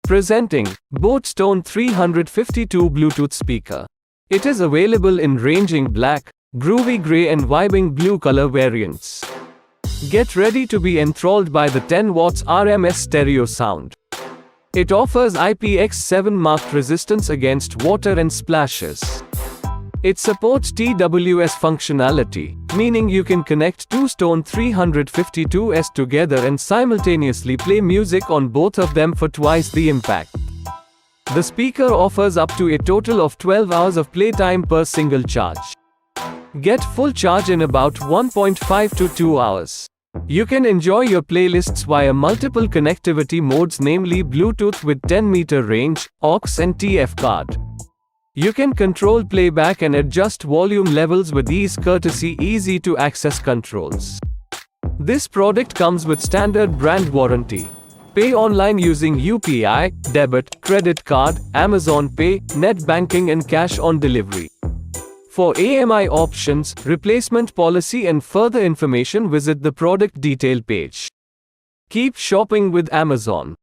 Presenting boAt 352 Bluetooth speaker. It is available in ranging black, groovy grey and vibing blue color variants. Get ready to be enthralled by the 10 watts RMS stereo sound. It offers IPX7 marked resistance against water and splashes. It supports TWS functionality, meaning you can connect two 352s together and simultaneously play music on both of them for twice the impact. The speaker offers up to a total of 12 hours of playtime per single charge. Get full charge in about 1.5 to 2 hours. You can enjoy your playlists via multiple connectivity modes, namely Bluetooth with 10-meter range, aux and TF card. You can control playback and adjust volume levels with ease courtesy easy-to-access controls. This product comes with standard brand warranty. Pay online using UPI, debit, credit card, Amazon Pay, net banking and cash on delivery. For AMI options, replacement policy and further information, visit the product detail page. Keep shopping with Amazon.